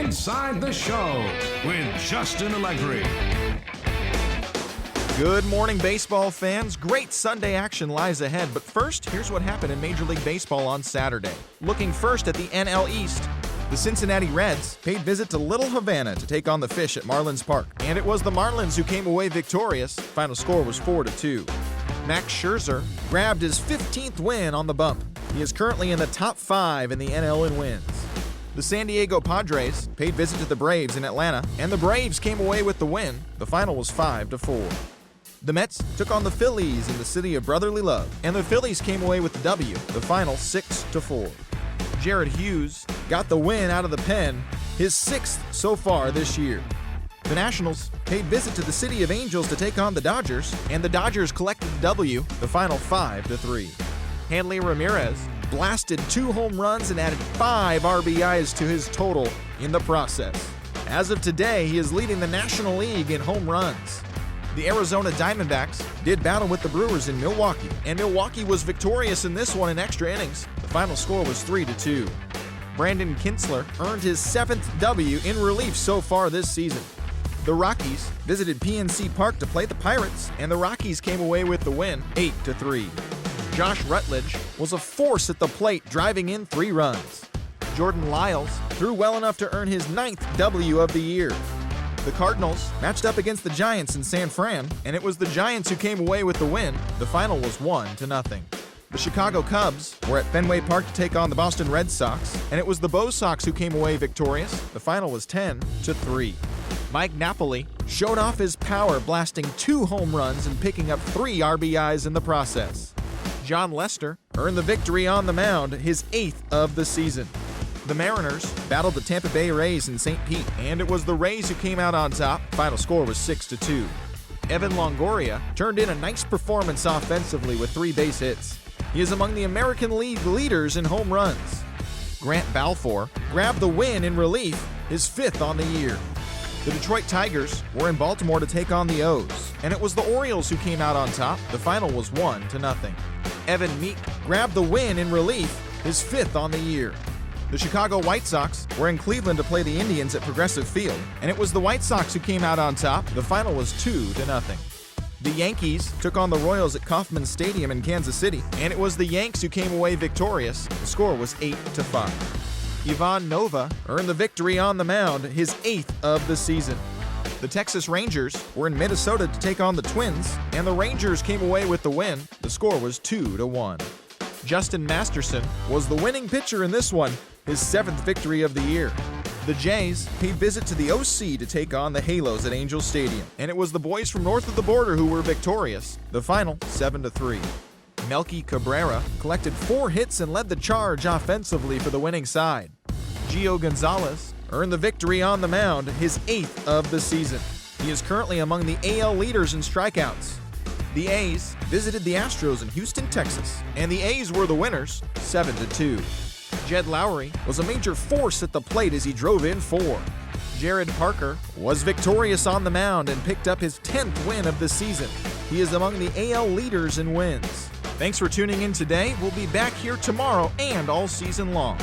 Inside the Show with Justin Allegri. Good morning, baseball fans. Great Sunday action lies ahead, but first, here's what happened in Major League Baseball on Saturday. Looking first at the NL East, the Cincinnati Reds paid visit to Little Havana to take on the Fish at Marlins Park, and it was the Marlins who came away victorious. Final score was 4-2. Max Scherzer grabbed his 15th win on the bump. He is currently in the top 5 in the NL in wins. The San Diego Padres paid visit to the Braves in Atlanta, and the Braves came away with the win. The final was 5-4. The Mets took on the Phillies in the city of brotherly love, and the Phillies came away with the W, the final 6-4. Jared Hughes got the win out of the pen, his 6th so far this year. The Nationals paid visit to the City of Angels to take on the Dodgers, and the Dodgers collected the W, the final 5-3. Hanley Ramirez blasted 2 home runs and added 5 RBIs to his total in the process. As of today, he is leading the National League in home runs. The Arizona Diamondbacks did battle with the Brewers in Milwaukee, and Milwaukee was victorious in this one in extra innings. The final score was 3-2. Brandon Kintzler earned his 7th W in relief so far this season. The Rockies visited PNC Park to play the Pirates, and the Rockies came away with the win, 8-3. Josh Rutledge was a force at the plate, driving in 3 runs. Jordan Lyles threw well enough to earn his 9th W of the year. The Cardinals matched up against the Giants in San Fran, and it was the Giants who came away with the win. The final was 1-0. The Chicago Cubs were at Fenway Park to take on the Boston Red Sox, and it was the Bo Sox who came away victorious. The final was 10-3. Mike Napoli showed off his power, blasting 2 home runs and picking up 3 RBIs in the process. John Lester earned the victory on the mound, his 8th of the season. The Mariners battled the Tampa Bay Rays in St. Pete, and it was the Rays who came out on top. Final score was 6-2. Evan Longoria turned in a nice performance offensively with 3 base hits. He is among the American League leaders in home runs. Grant Balfour grabbed the win in relief, his 5th on the year. The Detroit Tigers were in Baltimore to take on the O's, and it was the Orioles who came out on top. The final was 1-0. Evan Meek grabbed the win in relief, his 5th on the year. The Chicago White Sox were in Cleveland to play the Indians at Progressive Field, and it was the White Sox who came out on top. The final was 2-0. The Yankees took on the Royals at Kauffman Stadium in Kansas City, and it was the Yanks who came away victorious. The score was 8-5. Ivan Nova earned the victory on the mound, his 8th of the season. The Texas Rangers were in Minnesota to take on the Twins, and the Rangers came away with the win. The score was 2-1. Justin Masterson was the winning pitcher in this one, his 7th victory of the year. The Jays paid visit to the OC to take on the Halos at Angel Stadium, and it was the boys from north of the border who were victorious. The final, 7-3. Melky Cabrera collected 4 hits and led the charge offensively for the winning side. Gio Gonzalez earned the victory on the mound, his 8th of the season. He is currently among the AL leaders in strikeouts. The A's visited the Astros in Houston, Texas, and the A's were the winners, 7-2. Jed Lowry was a major force at the plate as he drove in 4. Jared Parker was victorious on the mound and picked up his 10th win of the season. He is among the AL leaders in wins. Thanks for tuning in today. We'll be back here tomorrow and all season long.